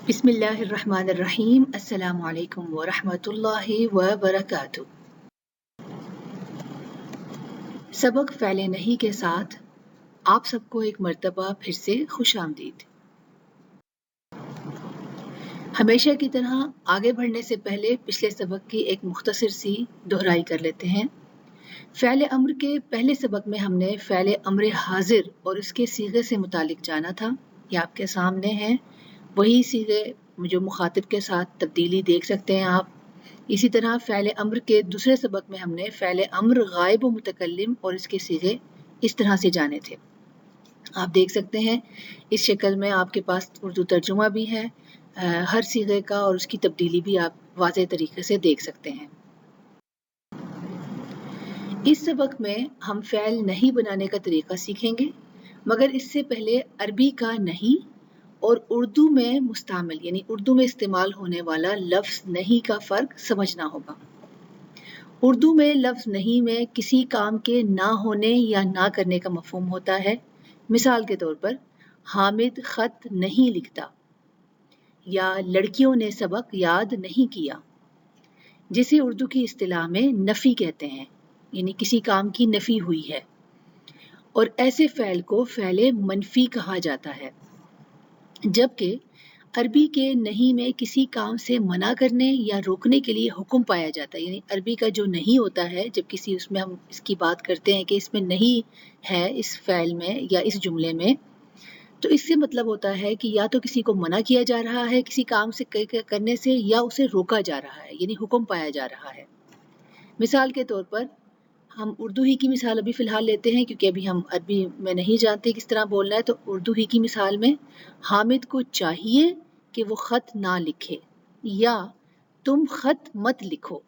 بسم اللہ الرحمن الرحیم۔ السلام علیکم ورحمۃ اللہ وبرکاتہ۔ سبق فعل نہیں کے ساتھ آپ سب کو ایک مرتبہ پھر سے خوش آمدید۔ ہمیشہ کی طرح آگے بڑھنے سے پہلے پچھلے سبق کی ایک مختصر سی دہرائی کر لیتے ہیں۔ فعل امر کے پہلے سبق میں ہم نے فعل امر حاضر اور اس کے صیغے سے متعلق جانا تھا۔ یہ آپ کے سامنے ہے، وہی صیغے جو مخاطب کے ساتھ تبدیلی دیکھ سکتے ہیں آپ۔ اسی طرح فعل امر کے دوسرے سبق میں ہم نے فعل امر غائب و متکلم اور اس کے صیغے اس طرح سے جانے تھے۔ آپ دیکھ سکتے ہیں اس شکل میں آپ کے پاس اردو ترجمہ بھی ہے، ہر صیغے کا اور اس کی تبدیلی بھی آپ واضح طریقے سے دیکھ سکتے ہیں۔ اس سبق میں ہم فعل نہیں بنانے کا طریقہ سیکھیں گے، مگر اس سے پہلے عربی کا نہیں اور اردو میں مستعمل یعنی اردو میں استعمال ہونے والا لفظ نہیں کا فرق سمجھنا ہوگا۔ اردو میں لفظ نہیں میں کسی کام کے نہ ہونے یا نہ کرنے کا مفہوم ہوتا ہے۔ مثال کے طور پر حامد خط نہیں لکھتا یا لڑکیوں نے سبق یاد نہیں کیا، جسے اردو کی اصطلاح میں نفی کہتے ہیں، یعنی کسی کام کی نفی ہوئی ہے، اور ایسے فعل کو فعل منفی کہا جاتا ہے۔ جبکہ عربی کے نہیں میں کسی کام سے منع کرنے یا روکنے کے لیے حکم پایا جاتا ہے، یعنی عربی کا جو نہیں ہوتا ہے، جب کسی اس میں ہم اس کی بات کرتے ہیں کہ اس میں نہیں ہے اس فعل میں یا اس جملے میں، تو اس سے مطلب ہوتا ہے کہ یا تو کسی کو منع کیا جا رہا ہے کسی کام سے کرنے سے، یا اسے روکا جا رہا ہے، یعنی حکم پایا جا رہا ہے۔ مثال کے طور پر ہم اردو ہی کی مثال ابھی فی الحال لیتے ہیں، کیونکہ ابھی ہم عربی میں نہیں جانتے کس طرح بولنا ہے، تو اردو ہی کی مثال میں حامد کو چاہیے کہ وہ خط نہ لکھے یا تم خط مت لکھو،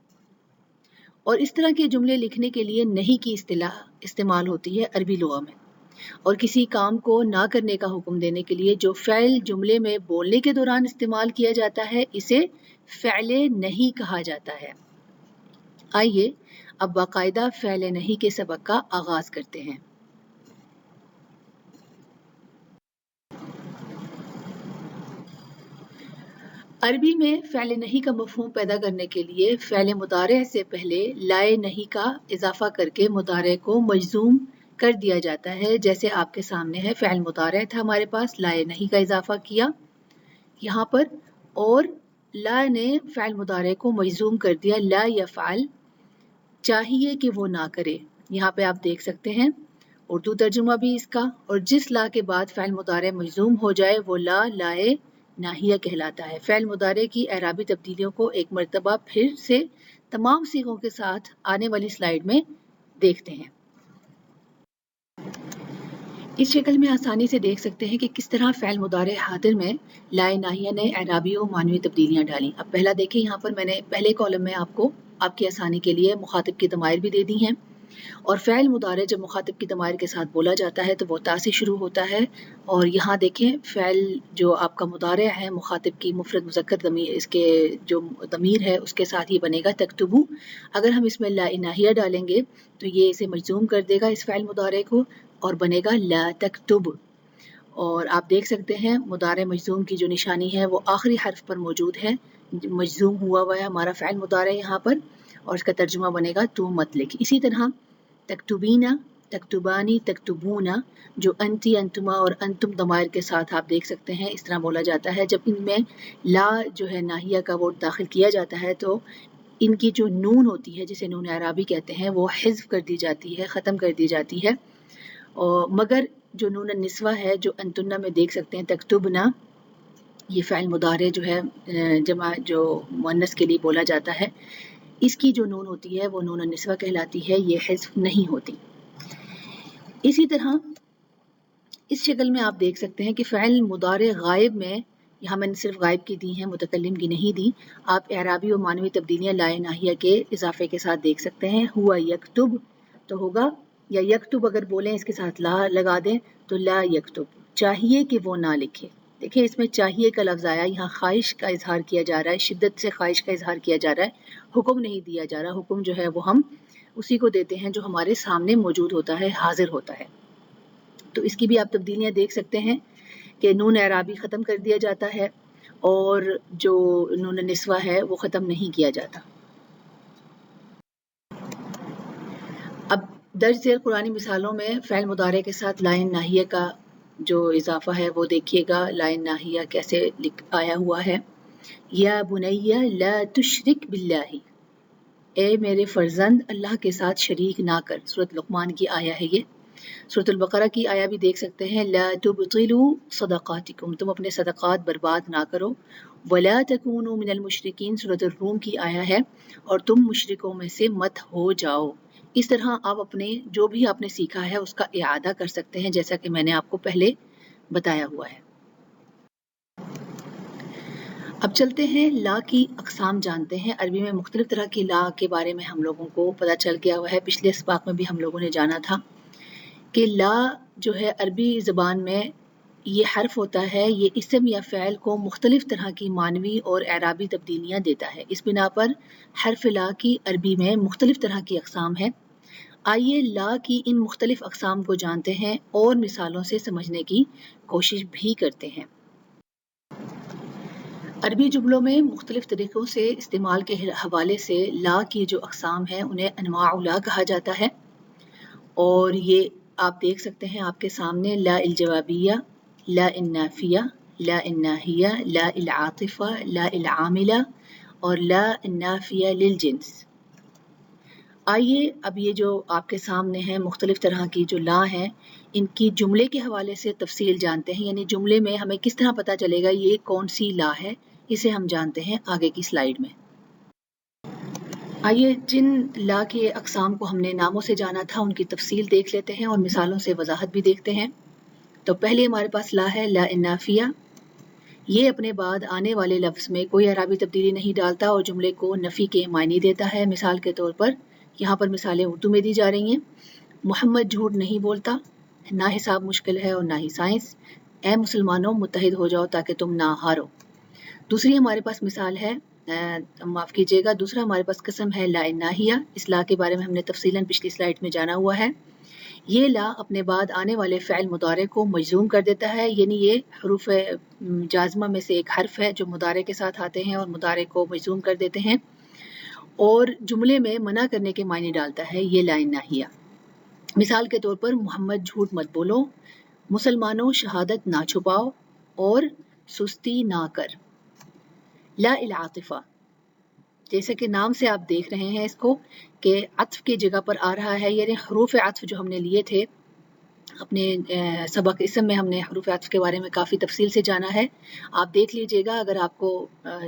اور اس طرح کے جملے لکھنے کے لیے نہیں کی اصطلاح استعمال ہوتی ہے عربی لغہ میں۔ اور کسی کام کو نہ کرنے کا حکم دینے کے لیے جو فعل جملے میں بولنے کے دوران استعمال کیا جاتا ہے اسے فعل نہیں کہا جاتا ہے۔ آئیے اب باقاعدہ فعل نہیں کے سبق کا آغاز کرتے ہیں۔ عربی میں فعل نہیں کا مفہوم پیدا کرنے کے لیے فعل مضارع سے پہلے لائے نہیں کا اضافہ کر کے مضارع کو مجزوم کر دیا جاتا ہے، جیسے آپ کے سامنے ہے۔ فعل مضارع تھا ہمارے پاس، لائے نہیں کا اضافہ کیا یہاں پر، اور لا نے فعل مضارع کو مجزوم کر دیا، لا یفعل، چاہیے کہ وہ نہ کرے۔ یہاں پہ آپ دیکھ سکتے ہیں اردو ترجمہ بھی اس کا، اور جس لا کے بعد فعل مضارع مجزوم ہو جائے وہ لا لائے ناہیہ کہلاتا ہے۔ فعل مضارع کی اعرابی تبدیلیوں کو ایک مرتبہ پھر سے تمام صیغوں کے ساتھ آنے والی سلائیڈ میں دیکھتے ہیں۔ اس شکل میں آسانی سے دیکھ سکتے ہیں کہ کس طرح فعل مضارع حاضر میں لائے ناہیہ نے اعرابی و معنوی تبدیلیاں ڈالیں۔ اب پہلا دیکھیں، یہاں پر میں نے پہلے کالم میں آپ کو آپ کی آسانی کے لیے مخاطب کی ضمائر بھی دے دی ہیں، اور فعل مضارع جب مخاطب کی ضمائر کے ساتھ بولا جاتا ہے تو وہ تا سے شروع ہوتا ہے، اور یہاں دیکھیں فعل جو آپ کا مضارع ہے مخاطب کی مفرد مذکر ضمیر، اس کے جو ضمیر ہے اس کے ساتھ یہ بنے گا تکتبو۔ اگر ہم اس میں لا ناہیہ ڈالیں گے تو یہ اسے مجزوم کر دے گا اس فعل مضارع کو، اور بنے گا لا تکتب۔ اور آپ دیکھ سکتے ہیں مضارع مجزوم کی جو نشانی ہے وہ آخری حرف پر موجود ہے، مجزوم ہوا ہے ہمارا فعل مضارع یہاں پر، اور اس کا ترجمہ بنے گا تو مت لکھ۔ اسی طرح تکتبینا، تکتبانی، تکتبونا، جو انتی، انتما اور انتم ضمائر کے ساتھ آپ دیکھ سکتے ہیں اس طرح بولا جاتا ہے۔ جب ان میں لا جو ہے ناہیہ کا وہ داخل کیا جاتا ہے تو ان کی جو نون ہوتی ہے جسے نون اعرابی کہتے ہیں وہ حذف کر دی جاتی ہے، ختم کر دی جاتی ہے، اور مگر جو نون النسوہ ہے جو انتنا میں دیکھ سکتے ہیں تکتبنا، یہ فعل مضارع جو ہے جمع جو مؤنث کے لیے بولا جاتا ہے، اس کی جو نون ہوتی ہے وہ نون النسوہ کہلاتی ہے، یہ حذف نہیں ہوتی۔ اسی طرح اس شکل میں آپ دیکھ سکتے ہیں کہ فعل مضارع غائب میں، یہاں میں نے صرف غائب کی دی ہیں، متکلم کی نہیں دی، آپ اعرابی و معنوی تبدیلیاں لائے ناہیہ کے اضافے کے ساتھ دیکھ سکتے ہیں۔ ہوا یکتب تو ہوگا، یا یکتب اگر بولیں اس کے ساتھ لا لگا دیں تو لا یکتب، چاہیے کہ وہ نہ لکھے۔ دیکھیں اس میں چاہیے کا لفظ آیا، یہاں خواہش کا اظہار کیا جا رہا ہے، شدت سے خواہش کا اظہار کیا جا رہا ہے، حکم نہیں دیا جا رہا۔ حکم جو ہے وہ ہم اسی کو دیتے ہیں جو ہمارے سامنے موجود ہوتا ہے، حاضر ہوتا ہے۔ تو اس کی بھی آپ تبدیلیاں دیکھ سکتے ہیں کہ نون اعرابی ختم کر دیا جاتا ہے، اور جو نون نسوہ ہے وہ ختم نہیں کیا جاتا۔ اب درج ذیل قرآنی مثالوں میں فعل مضارع کے ساتھ لائن ناہیہ کا جو اضافہ ہے وہ دیکھیے گا، لائن ناہیہ کیسے آیا ہوا ہے۔ یا بنی لا تشرک باللہ، اے میرے فرزند اللہ کے ساتھ شریک نہ کر، سورۃ لقمان کی آیا ہے یہ۔ سورۃ البقرہ کی آیا بھی دیکھ سکتے ہیں، لا تبطلوا صدقاتکم، تم اپنے صدقات برباد نہ کرو۔ ولا تکونوا من المشرکین، سورۃ الروم کی آیا ہے، اور تم مشرکوں میں سے مت ہو جاؤ۔ اس طرح آپ اپنے جو بھی آپ نے سیکھا ہے اس کا اعادہ کر سکتے ہیں، جیسا کہ میں نے آپ کو پہلے بتایا ہوا ہے۔ اب چلتے ہیں لا کی اقسام جانتے ہیں۔ عربی میں مختلف طرح کی لا کے بارے میں ہم لوگوں کو پتہ چل گیا ہوا ہے، پچھلے اسباق میں بھی ہم لوگوں نے جانا تھا کہ لا جو ہے عربی زبان میں یہ حرف ہوتا ہے، یہ اسم یا فعل کو مختلف طرح کی معنوی اور اعرابی تبدیلیاں دیتا ہے۔ اس بنا پر حرف لا کی عربی میں مختلف طرح کی اقسام ہیں۔ آئیے لا کی ان مختلف اقسام کو جانتے ہیں اور مثالوں سے سمجھنے کی کوشش بھی کرتے ہیں۔ عربی جملوں میں مختلف طریقوں سے استعمال کے حوالے سے لا کی جو اقسام ہیں انہیں انواع لا کہا جاتا ہے، اور یہ آپ دیکھ سکتے ہیں آپ کے سامنے، لا الجوابیہ، لا النافیہ، لا الناہیہ، لا العاطفہ، لا العاملہ اور لا النافیہ للجنس۔ آئیے اب یہ جو آپ کے سامنے ہیں مختلف طرح کی جو لا ہیں ان کی جملے کے حوالے سے تفصیل جانتے ہیں، یعنی جملے میں ہمیں کس طرح پتہ چلے گا یہ کون سی لا ہے، اسے ہم جانتے ہیں آگے کی سلائیڈ میں۔ آئیے جن لا کے اقسام کو ہم نے ناموں سے جانا تھا ان کی تفصیل دیکھ لیتے ہیں اور مثالوں سے وضاحت بھی دیکھتے ہیں۔ تو پہلے ہمارے پاس لا ہے لا النافیہ، یہ اپنے بعد آنے والے لفظ میں کوئی اعرابی تبدیلی نہیں ڈالتا اور جملے کو نفی کے معنی دیتا ہے۔ مثال کے طور پر یہاں پر مثالیں اردو میں دی جا رہی ہیں، محمد جھوٹ نہیں بولتا، نہ حساب مشکل ہے اور نہ ہی سائنس، اے مسلمانوں متحد ہو جاؤ تاکہ تم نہ ہارو۔ دوسری ہمارے پاس مثال ہے، معاف کیجیے گا، دوسرا ہمارے پاس قسم ہے لا الناہیہ، اس لا کے بارے میں ہم نے تفصیلاً پچھلی سلائیڈ میں جانا ہوا ہے۔ یہ لا اپنے بعد آنے والے فعل مضارع کو مجزوم کر دیتا ہے، یعنی یہ حروف جازمہ میں سے ایک حرف ہے جو مضارع کے ساتھ آتے ہیں اور مضارع کو مجزوم کر دیتے ہیں، اور جملے میں منع کرنے کے معنی ڈالتا ہے یہ لا الناہیہ۔ مثال کے طور پر محمد جھوٹ مت بولو، مسلمانوں شہادت نہ چھپاؤ اور سستی نہ کر۔ لا العاطفہ، جیسے کہ نام سے آپ دیکھ رہے ہیں اس کو کہ عطف کی جگہ پر آ رہا ہے، یعنی حروف عطف جو ہم نے لیے تھے اپنے سبق اسم میں ہم نے حروف عطف کے بارے میں کافی تفصیل سے جانا ہے، آپ دیکھ لیجئے گا، اگر آپ کو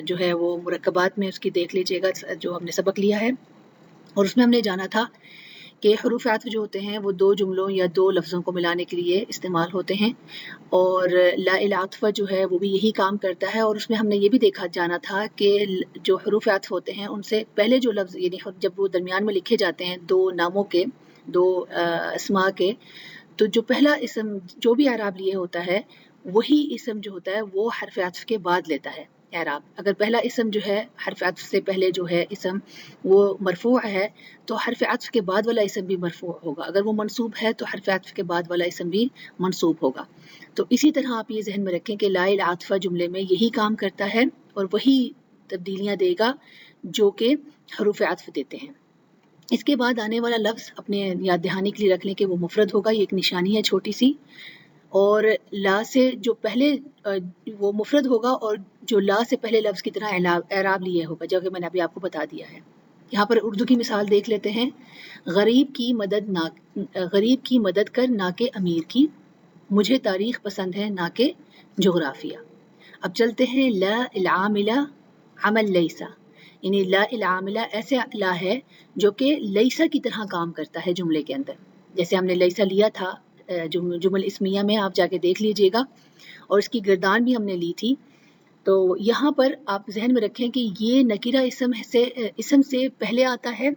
جو ہے وہ مرکبات میں اس کی دیکھ لیجئے گا جو ہم نے سبق لیا ہے، اور اس میں ہم نے جانا تھا کہ حروف عطف جو ہوتے ہیں وہ دو جملوں یا دو لفظوں کو ملانے کے لیے استعمال ہوتے ہیں، اور لا العاطفہ جو ہے وہ بھی یہی کام کرتا ہے۔ اور اس میں ہم نے یہ بھی دیکھا جانا تھا کہ جو حروف عطف ہوتے ہیں ان سے پہلے جو لفظ یعنی جب وہ درمیان میں لکھے جاتے ہیں دو ناموں کے، دو اسماء کے، تو جو پہلا اسم جو بھی اعراب لیے ہوتا ہے وہی اسم جو ہوتا ہے وہ حرف عطف کے بعد لیتا ہے اعراب۔ اگر پہلا اسم جو ہے حرف عطف سے پہلے جو ہے اسم وہ مرفوع ہے تو حرف عطف کے بعد والا اسم بھی مرفوع ہوگا، اگر وہ منصوب ہے تو حرف عطف کے بعد والا اسم بھی منصوب ہوگا۔ تو اسی طرح آپ یہ ذہن میں رکھیں کہ لا العاطفہ جملے میں یہی کام کرتا ہے اور وہی تبدیلیاں دے گا جو کہ حروف عطف دیتے ہیں۔ اس کے بعد آنے والا لفظ اپنے یاد دہانی کے لیے رکھ لیں کہ وہ مفرد ہوگا، یہ ایک نشانی ہے چھوٹی سی، اور لا سے جو پہلے وہ مفرد ہوگا اور جو لا سے پہلے لفظ کی طرح اعراب لیے ہوگا، جو کہ میں نے ابھی آپ کو بتا دیا ہے۔ یہاں پر اردو کی مثال دیکھ لیتے ہیں، غریب کی مدد کر نہ کہ امیر کی، مجھے تاریخ پسند ہے نہ کہ جغرافیہ۔ اب چلتے ہیں لا العاملہ عمل لیسا، یعنی لا العاملہ ایسے لا ہے جو کہ لیسا کی طرح کام کرتا ہے جملے کے اندر، جیسے ہم نے لیسا لیا تھا جمل اسمیہ میں، آپ جا کے دیکھ لیجئے گا، اور اس کی گردان بھی ہم نے لی تھی۔ تو یہاں پر آپ ذہن میں رکھیں کہ یہ نکرہ اسم سے پہلے آتا ہے،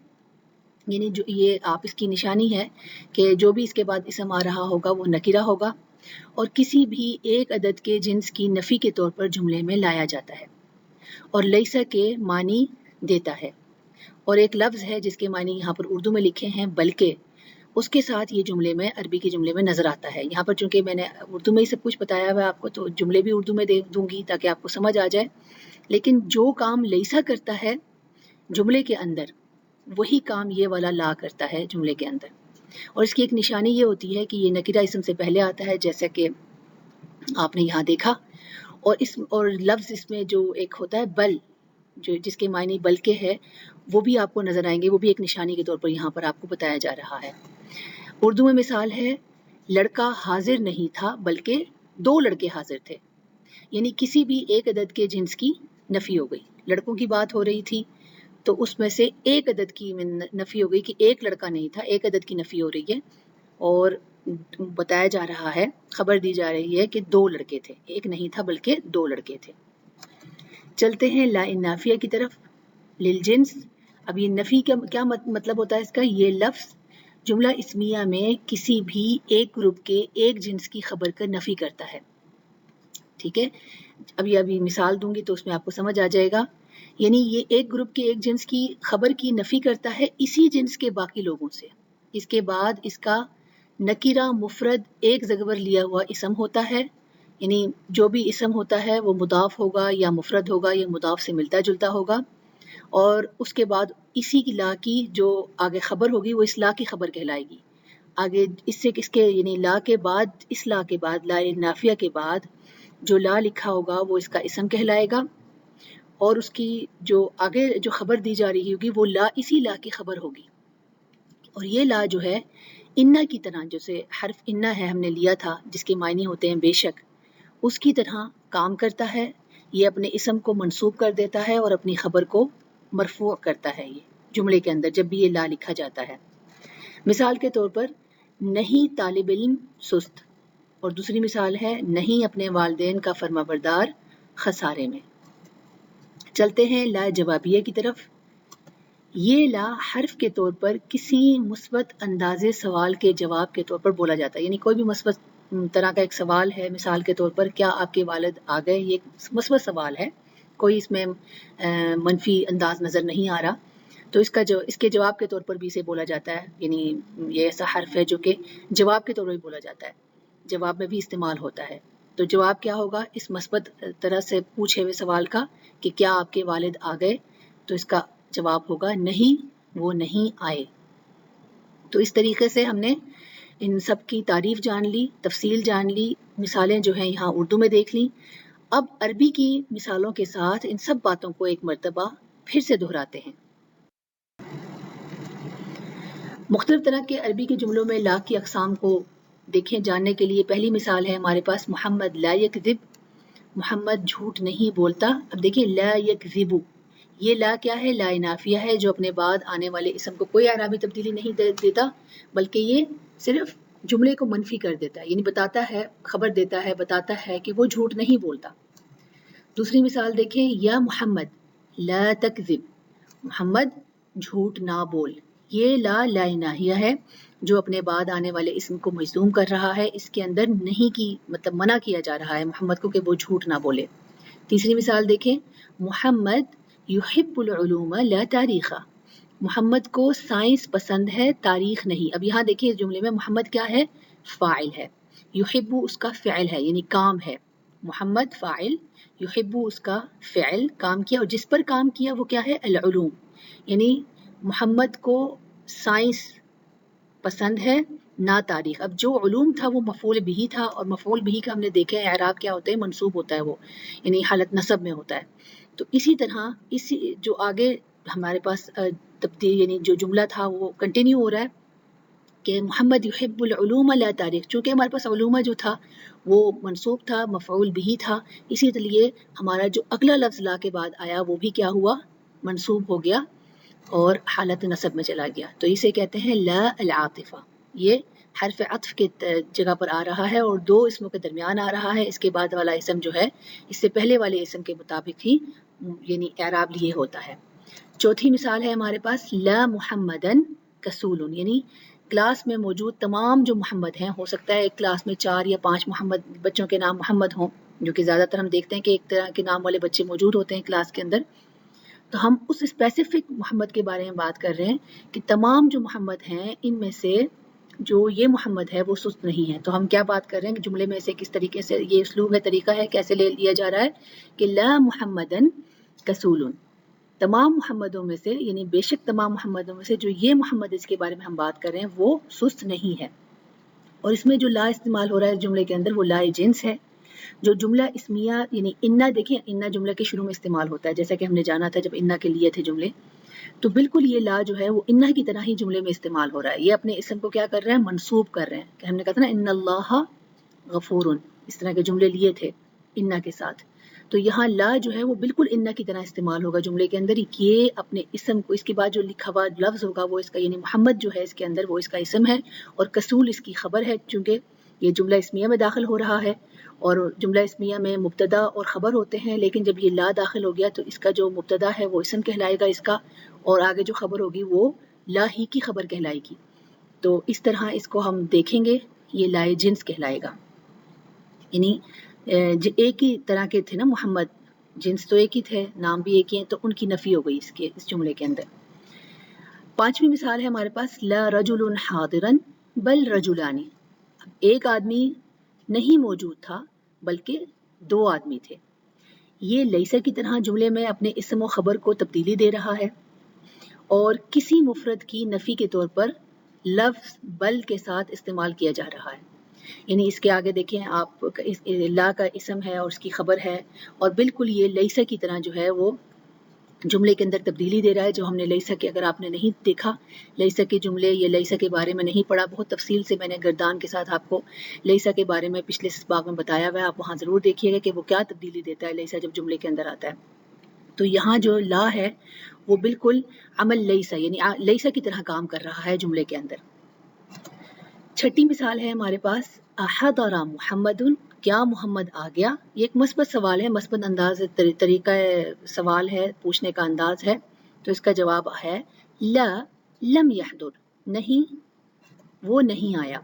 یعنی جو یہ آپ اس کی نشانی ہے کہ جو بھی اس کے بعد اسم آ رہا ہوگا وہ نکرہ ہوگا، اور کسی بھی ایک عدد کے جنس کی نفی کے طور پر جملے میں لایا جاتا ہے اور لیسا کے معنی دیتا ہے۔ اور ایک لفظ ہے جس کے معنی یہاں پر اردو میں لکھے ہیں بلکہ، اس کے ساتھ یہ جملے میں عربی کے جملے میں نظر آتا ہے. یہاں پر چونکہ میں نے اردو میں ہی سب کچھ بتایا ہوا ہے آپ کو تو جملے بھی اردو میں دے دوں گی تاکہ آپ کو سمجھ آ جائے. لیکن جو کام لیسا کرتا ہے جملے کے اندر وہی کام یہ والا لا کرتا ہے جملے کے اندر. اور اس کی ایک نشانی یہ ہوتی ہے کہ یہ نکرہ اسم سے پہلے آتا ہے جیسا کہ آپ نے یہاں دیکھا. اور لفظ اس میں جو ایک ہوتا ہے بل جو جس کے معنی بلکہ ہے وہ بھی آپ کو نظر آئیں گے. وہ بھی ایک نشانی کے طور پر یہاں پر آپ کو بتایا جا رہا ہے. اردو میں مثال ہے لڑکا حاضر نہیں تھا بلکہ 2 لڑکے حاضر تھے. یعنی کسی بھی ایک عدد کے جنس کی نفی ہو گئی. لڑکوں کی بات ہو رہی تھی تو اس میں سے ایک عدد کی نفی ہو گئی کہ ایک لڑکا نہیں تھا. ایک عدد کی نفی ہو رہی ہے اور بتایا جا رہا ہے خبر دی جا رہی ہے کہ 2 لڑکے تھے. ایک نہیں تھا بلکہ 2 لڑکے تھے. چلتے ہیں لا نافیہ کی طرف. للجنس. اب یہ نفی کا کیا مطلب ہوتا ہے اس کا؟ یہ لفظ جملہ اسمیہ میں کسی بھی ایک گروپ کے ایک جنس کی خبر کا نفی کرتا ہے. ٹھیک ہے. ابھی مثال دوں گی تو اس میں آپ کو سمجھ آ جائے گا. یعنی یہ ایک گروپ کے ایک جنس کی خبر کی نفی کرتا ہے اسی جنس کے باقی لوگوں سے. اس کے بعد اس کا نکیرہ مفرد ایک زبر لیا ہوا اسم ہوتا ہے. یعنی جو بھی اسم ہوتا ہے وہ مضاف ہوگا یا مفرد ہوگا یا مضاف سے ملتا جلتا ہوگا. اور اس کے بعد اسی کی لا کی جو آگے خبر ہوگی وہ اس لا کی خبر کہلائے گی. آگے اس کے یعنی لا کے بعد اس لا کے بعد لا نافیہ کے بعد جو لا لکھا ہوگا وہ اس کا اسم کہلائے گا. اور اس کی جو آگے جو خبر دی جا رہی ہوگی وہ لا اسی لا کی خبر ہوگی. اور یہ لا جو ہے انا کی طرح جیسے حرف انا ہے ہم نے لیا تھا جس کے معنی ہوتے ہیں بے شک اس کی طرح کام کرتا ہے. یہ اپنے اسم کو منصوب کر دیتا ہے اور اپنی خبر کو مرفوع کرتا ہے. یہ جملے کے اندر جب بھی یہ لا لکھا جاتا ہے. مثال کے طور پر نہیں طالب علم سست. اور دوسری مثال ہے نہیں اپنے والدین کا فرما بردار خسارے میں. چلتے ہیں لا جوابیہ کی طرف. یہ لا حرف کے طور پر کسی مثبت انداز سوال کے جواب کے طور پر بولا جاتا ہے. یعنی کوئی بھی مثبت طرح کا ایک سوال ہے مثال کے طور پر کیا آپ کے والد آ گئے. یہ ایک مثبت سوال ہے کوئی اس میں منفی انداز نظر نہیں آ رہا. تو اس کے جواب کے طور پر بھی اسے بولا جاتا ہے. یعنی یہ ایسا حرف ہے جو کہ جواب کے طور پر بھی بولا جاتا ہے. جواب میں بھی استعمال ہوتا ہے. تو جواب کیا ہوگا اس مثبت طرح سے پوچھے ہوئے سوال کا کہ کیا آپ کے والد آ گئے. تو اس کا جواب ہوگا نہیں وہ نہیں آئے. تو اس طریقے سے ہم نے ان سب کی تعریف جان لی تفصیل جان لی. مثالیں جو ہیں یہاں اردو میں دیکھ لیں. اب عربی کی مثالوں کے ساتھ ان سب باتوں کو ایک مرتبہ پھر سے دہراتے ہیں. مختلف طرح کے عربی کے جملوں میں لا کی اقسام کو دیکھیں جاننے کے لیے پہلی مثال ہے ہمارے پاس محمد لا یکذب. محمد جھوٹ نہیں بولتا. اب دیکھیں لا یکذب یہ لا کیا ہے؟ لا نافیہ ہے جو اپنے بعد آنے والے اسم کو کوئی اعرابی تبدیلی نہیں دیتا بلکہ یہ صرف جملے کو منفی کر دیتا ہے. یعنی بتاتا ہے خبر دیتا ہے بتاتا ہے کہ وہ جھوٹ نہیں بولتا. دوسری مثال دیکھیں یا محمد لا تکذب. محمد جھوٹ نہ بول. یہ لا ناہیہ ہے جو اپنے بعد آنے والے اسم کو مجزوم کر رہا ہے. اس کے اندر نہیں کی مطلب منع کیا جا رہا ہے محمد کو کہ وہ جھوٹ نہ بولے. تیسری مثال دیکھیں محمد یحب العلوم لا تاریخ. محمد کو سائنس پسند ہے تاریخ نہیں. اب یہاں دیکھیں اس جملے میں محمد کیا ہے؟ فاعل ہے. یحب اس کا فعل ہے یعنی کام ہے. محمد فاعل یحب اس کا فعل کام کیا اور جس پر کام کیا وہ کیا ہے؟ العلوم. یعنی محمد کو سائنس پسند ہے نہ تاریخ. اب جو علوم تھا وہ مفعول بھی تھا اور مفعول بھی کا ہم نے دیکھا ہے اعراب کیا ہوتا ہے؟ منصوب ہوتا ہے وہ یعنی حالت نصب میں ہوتا ہے. تو اسی طرح اسی جو آگے ہمارے پاس تبدیل یعنی جو جملہ تھا وہ کنٹینیو ہو رہا ہے کہ محمد یحب العلوم لا تاریخ. چونکہ ہمارے پاس علوم جو تھا وہ منصوب تھا مفعول بھی تھا اسی لیے ہمارا جو اگلا لفظ لا کے بعد آیا وہ بھی کیا ہوا؟ منصوب ہو گیا اور حالت نصب میں چلا گیا. تو اسے کہتے ہیں لا العاطفہ. یہ حرف عطف کے جگہ پر آ رہا ہے اور 2 اسموں کے درمیان آ رہا ہے. اس کے بعد والا اسم جو ہے اس سے پہلے والے اسم کے مطابق ہی یعنی اعراب لیے ہوتا ہے. چوتھی مثال ہے ہمارے پاس لا محمدن کسول. یعنی کلاس میں موجود تمام جو محمد ہیں ہو سکتا ہے ایک کلاس میں 4 یا 5 محمد بچوں کے نام محمد ہوں جو کہ زیادہ تر ہم دیکھتے ہیں کہ ایک طرح کے نام والے بچے موجود ہوتے ہیں کلاس کے اندر. تو ہم اس اسپیسیفک محمد کے بارے میں بات کر رہے ہیں کہ تمام جو محمد ہیں ان میں سے جو یہ محمد ہے وہ سست نہیں ہے. تو ہم کیا بات کر رہے ہیں کہ جملے میں سے کس طریقے سے یہ اسلوب ہے، طریقہ ہے، کیسے لے لیا جا رہا ہے کہ لا محمدن کسول، تمام محمدوں میں سے، یعنی بے شک تمام محمدوں میں سے جو یہ محمد اس کے بارے میں ہم بات کر رہے ہیں وہ سست نہیں ہے. اور اس میں جو لا استعمال ہو رہا ہے جملے کے اندر وہ لا جنس ہے. جو جملہ اسمیہ یعنی انا، دیکھیں انا جملہ کے شروع میں استعمال ہوتا ہے، جیسا کہ ہم نے جانا تھا جب انا کے لیے تھے جملے، تو بالکل یہ لا جو ہے وہ انا کی طرح ہی جملے میں استعمال ہو رہا ہے. یہ اپنے اسم کو کیا کر رہے ہیں، منصوب کر رہے ہیں. کہ ہم نے کہا تھا نا ان اللہ غفور، اس طرح کے جملے لیے تھے انا کے ساتھ. تو یہاں لا جو ہے وہ بالکل انا کی طرح استعمال ہوگا جملے کے اندر. یہ اپنے اسم کو، اس کے بعد جو لکھا ہوا لفظ ہوگا وہ اس کا، یعنی محمد جو ہے اس کے اندر وہ اس کا اسم ہے، اور کسول اس کی خبر ہے، چونکہ یہ جملہ اسمیہ میں داخل ہو رہا ہے. اور جملہ اسمیہ میں مبتدا اور خبر ہوتے ہیں، لیکن جب یہ لا داخل ہو گیا تو اس کا جو مبتدا ہے وہ اسم کہلائے گا اس کا، اور آگے جو خبر ہوگی وہ لا ہی کی خبر کہلائے گی. تو اس طرح اس کو ہم دیکھیں گے، یہ لائے جنس کہلائے گا. یعنی ایک ہی طرح کے تھے نا محمد، جنس تو ایک ہی تھے، نام بھی ایک ہی ہیں، تو ان کی نفی ہو گئی اس جملے کے اندر. پانچویں مثال ہے ہمارے پاس لا رجل حاضرا بل رجلانی، ایک آدمی نہیں موجود تھا بلکہ دو آدمی تھے. یہ لیسا کی طرح جملے میں اپنے اسم و خبر کو تبدیلی دے رہا ہے، اور کسی مفرد کی نفی کے طور پر لفظ بل کے ساتھ استعمال کیا جا رہا ہے. یعنی اس کے آگے دیکھیں آپ، لا کا اسم ہے اور اس کی خبر ہے، اور بالکل یہ لیسا کی طرح جو ہے وہ جملے کے اندر تبدیلی دے رہا ہے. جو ہم نے لیسا کے، اگر آپ نے نہیں دیکھا لیسا کے جملے یا لیسا کے بارے میں نہیں پڑھا، بہت تفصیل سے میں نے گردان کے ساتھ آپ کو لیسا کے بارے میں پچھلے سباق میں بتایا ہوا ہے، آپ وہاں ضرور دیکھیے گا کہ وہ کیا تبدیلی دیتا ہے لیسا جب جملے کے اندر آتا ہے. تو یہاں جو لا ہے وہ بالکل عمل لیسا، یعنی لیسا کی طرح کام کر رہا ہے جملے کے اندر. چھٹی مثال ہے ہمارے پاس احضر محمد، کیا محمد آ گیا. یہ ایک مثبت سوال ہے، مثبت انداز طریقہ سوال ہے، پوچھنے کا انداز ہے. تو اس کا جواب ہے لا لم يحضر، نہیں وہ نہیں آیا.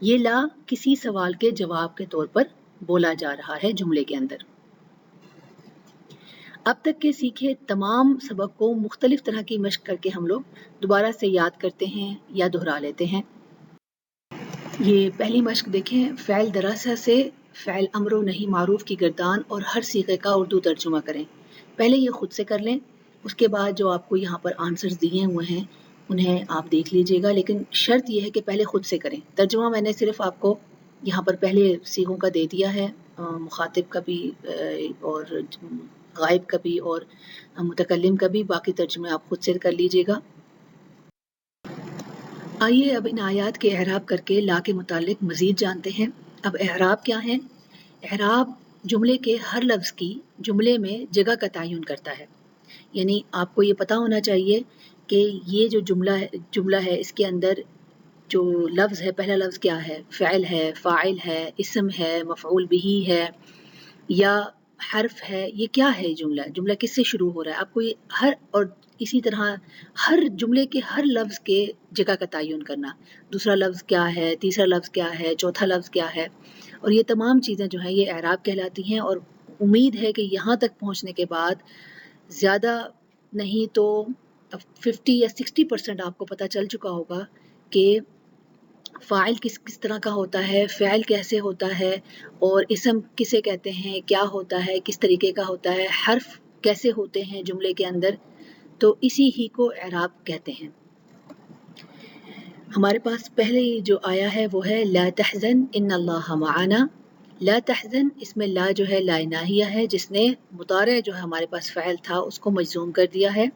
یہ لا کسی سوال کے جواب کے طور پر بولا جا رہا ہے جملے کے اندر. اب تک کے سیکھے تمام سبق کو مختلف طرح کی مشق کر کے ہم لوگ دوبارہ سے یاد کرتے ہیں یا دہرا لیتے ہیں. یہ پہلی مشق دیکھیں، فعل دراسہ سے فعل امر و نہی معروف کی گردان اور ہر صیغے کا اردو ترجمہ کریں. پہلے یہ خود سے کر لیں، اس کے بعد جو آپ کو یہاں پر آنسرز دیے ہوئے ہیں انہیں آپ دیکھ لیجئے گا، لیکن شرط یہ ہے کہ پہلے خود سے کریں. ترجمہ میں نے صرف آپ کو یہاں پر پہلے صیغوں کا دے دیا ہے، مخاطب کا بھی اور غائب کا بھی اور متکلم کا بھی، باقی ترجمے آپ خود سے کر لیجئے گا. آئیے اب ان آیات کے اعراب کر کے لا کے متعلق مزید جانتے ہیں. اب اعراب کیا ہے؟ اعراب جملے کے ہر لفظ کی جملے میں جگہ کا تعین کرتا ہے. یعنی آپ کو یہ پتا ہونا چاہیے کہ یہ جو جملہ ہے اس کے اندر جو لفظ ہے، پہلا لفظ کیا ہے، فعل ہے، فاعل ہے، اسم ہے، مفعول بہ ہے یا حرف ہے، یہ کیا ہے جملہ کس سے شروع ہو رہا ہے. آپ کو یہ اور اسی طرح ہر جملے کے ہر لفظ کے جگہ کا تعین کرنا، دوسرا لفظ کیا ہے، تیسرا لفظ کیا ہے، چوتھا لفظ کیا ہے، اور یہ تمام چیزیں جو ہیں یہ اعراب کہلاتی ہیں. اور امید ہے کہ یہاں تک پہنچنے کے بعد زیادہ نہیں تو 50 یا 60% آپ کو پتہ چل چکا ہوگا کہ فاعل کس طرح کا ہوتا ہے، فعل کیسے ہوتا ہے، اور اسم کسے کہتے ہیں، کیا ہوتا ہے، کس طریقے کا ہوتا ہے، حرف کیسے ہوتے ہیں جملے کے اندر. تو اسی ہی کو اعراب کہتے ہیں. ہمارے پاس پہلے جو آیا ہے وہ ہے لا تحزن ان اللہ معنا. لا تحزن، اس میں لا جو ہے لا ناہیہ ہے، جس نے مضارع جو ہے ہمارے پاس فعل تھا اس کو مجزوم کر دیا ہے.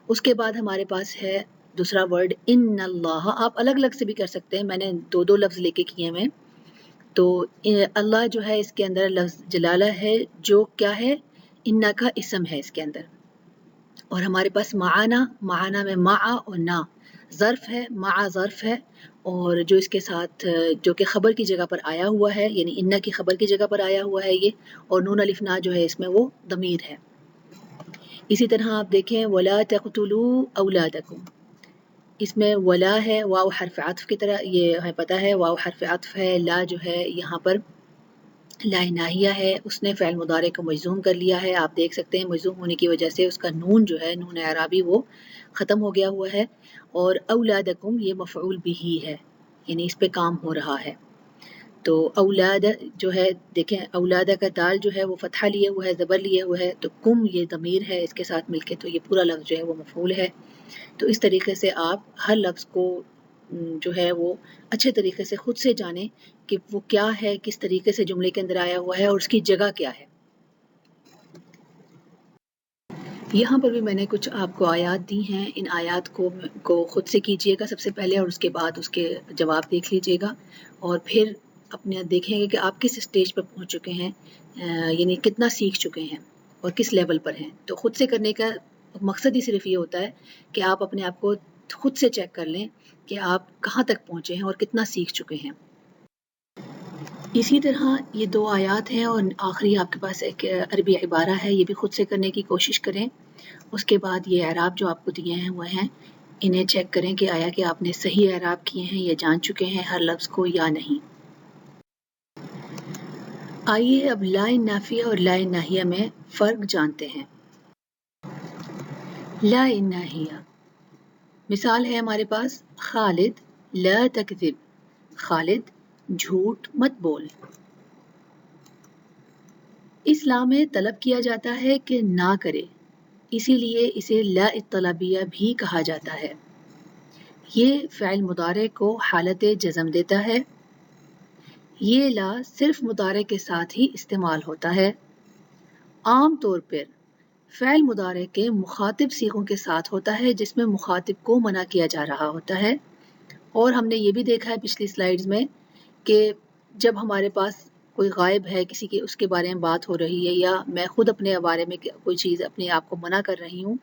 اس کے بعد ہمارے پاس ہے دوسرا ورڈ ان اللہ. آپ الگ الگ سے بھی کر سکتے ہیں، میں نے دو لفظ لے کے کیے میں. تو اللہ جو ہے اس کے اندر لفظ جلالہ ہے جو کیا ہے، انا کا اسم ہے اس کے اندر. اور ہمارے پاس معانا میں مع اور نا ظرف ہے، مع ظرف ہے، اور جو اس کے ساتھ جو کہ خبر کی جگہ پر آیا ہوا ہے، یعنی انا کی خبر کی جگہ پر آیا ہوا ہے یہ، اور نون الف نا جو ہے اس میں وہ ضمیر ہے. اسی طرح آپ دیکھیں ولا تقتلوا اولادکم، اس میں ولا ہے واو حرف عطف کی طرح، یہ ہمیں پتہ ہے واو حرف عطف ہے. لا جو ہے یہاں پر لا ناہیہ ہے، اس نے فعل مضارع کو مجزوم کر لیا ہے. آپ دیکھ سکتے ہیں مجزوم ہونے کی وجہ سے اس کا نون جو ہے، نون اعرابی، وہ ختم ہو گیا ہوا ہے. اور اولادکم یہ مفعول بھی ہے، یعنی اس پہ کام ہو رہا ہے. تو اولاد جو ہے دیکھیں اولاد کا دال جو ہے وہ فتحہ لیے ہوا ہے، زبر لیے ہوا ہے، تو کم یہ ضمیر ہے اس کے ساتھ مل کے، تو یہ پورا لفظ جو ہے وہ مفعول ہے. تو اس طریقے سے آپ ہر لفظ کو جو ہے وہ اچھے طریقے سے خود سے جانیں کہ وہ کیا ہے، کس طریقے سے جملے کے اندر آیا ہوا ہے اور اس کی جگہ کیا ہے. یہاں پر بھی میں نے کچھ آپ کو آیات دی ہیں، ان آیات کو خود سے کیجئے گا سب سے پہلے، اور اس کے بعد اس کے جواب دیکھ لیجئے گا، اور پھر اپنے دیکھیں گے کہ آپ کس سٹیج پر پہنچ چکے ہیں، یعنی کتنا سیکھ چکے ہیں اور کس لیول پر ہیں. تو خود سے کرنے کا مقصد ہی صرف یہ ہوتا ہے کہ آپ اپنے آپ کو خود سے چیک کر لیں کہ آپ کہاں تک پہنچے ہیں اور کتنا سیکھ چکے ہیں. اسی طرح یہ 2 آیات ہیں اور آخری آپ کے پاس ایک عربی عبارہ ہے، یہ بھی خود سے کرنے کی کوشش کریں. اس کے بعد یہ اعراب جو آپ کو دیے ہیں وہ ہیں، انہیں چیک کریں کہ آیا کہ آپ نے صحیح اعراب کیے ہیں یا جان چکے ہیں ہر لفظ کو یا نہیں. آئیے اب لا نافیہ اور لا ناہیہ میں فرق جانتے ہیں. لا ناہیہ مثال ہے ہمارے پاس، خالد لا تکذب، خالد جھوٹ مت بول. اس لا میں طلب کیا جاتا ہے کہ نہ کرے، اسی لیے اسے لا الطلبیہ بھی کہا جاتا ہے. یہ فعل مضارع کو حالت جزم دیتا ہے. یہ لا صرف مضارع کے ساتھ ہی استعمال ہوتا ہے. عام طور پر فعل مضارع کے مخاطب صیغوں کے ساتھ ہوتا ہے جس میں مخاطب کو منع کیا جا رہا ہوتا ہے. اور ہم نے یہ بھی دیکھا ہے پچھلی سلائیڈز میں کہ جب ہمارے پاس کوئی غائب ہے، کسی کے اس کے بارے میں بات ہو رہی ہے، یا میں خود اپنے بارے میں کوئی چیز اپنے آپ کو منع کر رہی ہوں،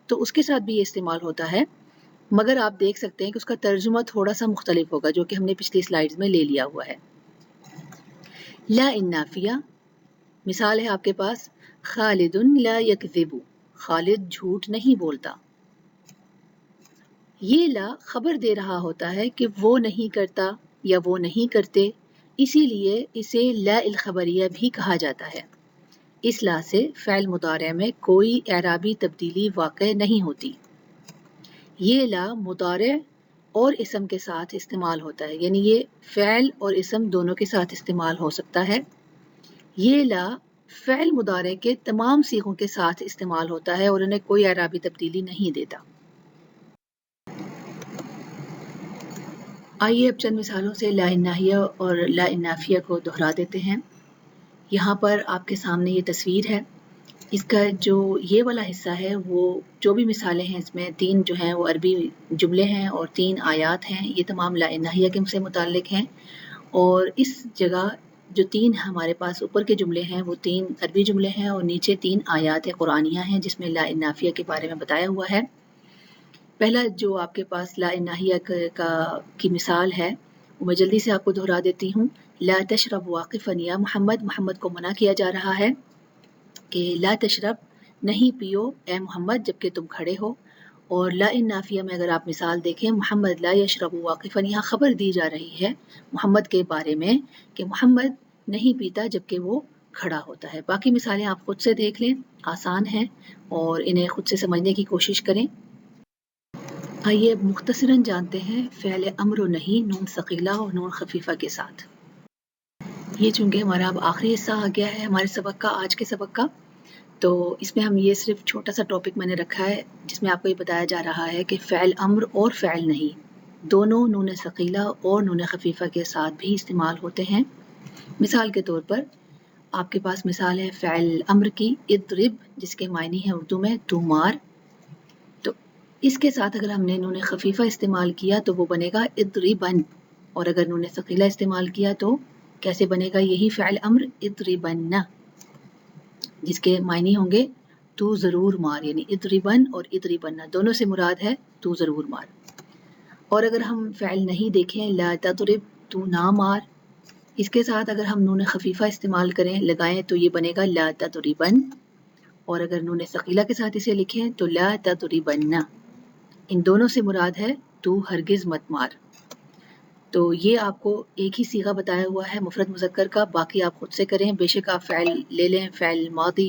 تو اس کے ساتھ بھی یہ استعمال ہوتا ہے. مگر آپ دیکھ سکتے ہیں کہ اس کا ترجمہ تھوڑا سا مختلف ہوگا، جو کہ ہم نے پچھلی سلائیڈز میں لے لیا ہوا ہے. لا النافیہ مثال ہے آپ کے پاس، خالد لا یکذب، خالد جھوٹ نہیں بولتا. یہ لا خبر دے رہا ہوتا ہے کہ وہ نہیں کرتا یا وہ نہیں کرتے، اسی لیے اسے لا الخبریہ بھی کہا جاتا ہے. اس لا سے فعل مضارع میں کوئی اعرابی تبدیلی واقع نہیں ہوتی. یہ لا مضارع اور اسم کے ساتھ استعمال ہوتا ہے، یعنی یہ فعل اور اسم دونوں کے ساتھ استعمال ہو سکتا ہے. یہ لا فعل مضارع کے تمام صیغوں کے ساتھ استعمال ہوتا ہے اور انہیں کوئی اعرابی تبدیلی نہیں دیتا. آئیے اب چند مثالوں سے لا ناہیہ اور لا نافیہ کو دہرا دیتے ہیں. یہاں پر آپ کے سامنے یہ تصویر ہے. اس کا جو یہ والا حصہ ہے، وہ جو بھی مثالیں ہیں اس میں 3 جو ہیں وہ عربی جملے ہیں اور 3 آیات ہیں. یہ تمام لا ناہیہ کے سے متعلق ہیں، اور اس جگہ جو 3 ہمارے پاس اوپر کے جملے ہیں وہ 3 عربی جملے ہیں، اور نیچے 3 آیات قرآنیہ ہیں جس میں لا نافیہ کے بارے میں بتایا ہوا ہے. پہلا جو آپ کے پاس لا ناہیہ کی مثال ہے وہ میں جلدی سے آپ کو دہرا دیتی ہوں. لا تشرب واقفا یا محمد، محمد کو منع کیا جا رہا ہے کہ لا تشرب نہیں پیو اے محمد جبکہ تم کھڑے ہو. اور لا نافیہ میں اگر آپ مثال دیکھیں، محمد لا یشرب واقفا، یہاں خبر دی جا رہی ہے محمد کے بارے میں کہ محمد نہیں پیتا جبکہ وہ کھڑا ہوتا ہے. باقی مثالیں آپ خود سے دیکھ لیں، آسان ہیں اور انہیں خود سے سمجھنے کی کوشش کریں. آئیے اب مختصراً جانتے ہیں فعل امر و نہیں نون ثقیلہ اور نون خفیفہ کے ساتھ. یہ چونکہ ہمارا اب آخری حصہ آ گیا ہے ہمارے سبق کا، آج کے سبق کا، تو اس میں ہم یہ صرف چھوٹا سا ٹاپک میں نے رکھا ہے جس میں آپ کو یہ بتایا جا رہا ہے کہ فعل امر اور فعل نہیں دونوں نون ثقیلہ اور نون خفیفہ کے ساتھ بھی استعمال ہوتے ہیں. مثال کے طور پر آپ کے پاس مثال ہے فعل امر کی، اضرب، جس کے معنی ہے اردو میں تو مار. تو اس کے ساتھ اگر ہم نے نون خفیفہ استعمال کیا تو وہ بنے گا اضربن، اور اگر نون ثقیلہ استعمال کیا تو کیسے بنے گا؟ یہی فعل امر اضربن، جس کے معنی ہوں گے تو ضرور مار، یعنی اضربن اور اضربن دونوں سے مراد ہے تو ضرور مار. اور اگر ہم فعل نہیں دیکھیں، لا تضرب، تو نہ مار، اس کے ساتھ اگر ہم نون خفیفہ استعمال کریں، لگائیں، تو یہ بنے گا لا تضربن. اور اگر نون ثقیلہ کے ساتھ اسے لکھیں تو لا تضربن. ان دونوں سے مراد ہے تو ہرگز مت مار. تو یہ آپ کو ایک ہی صیغہ بتایا ہوا ہے مفرد مذکر کا، باقی آپ خود سے کریں. بے شک آپ فعل لے لیں، فعل ماضی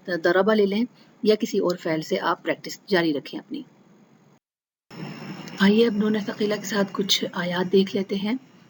ضربہ لے لیں، یا کسی اور فعل سے آپ پریکٹس جاری رکھیں اپنی. آئیے اب نون ثقیلہ کے ساتھ کچھ آیات دیکھ لیتے ہیں.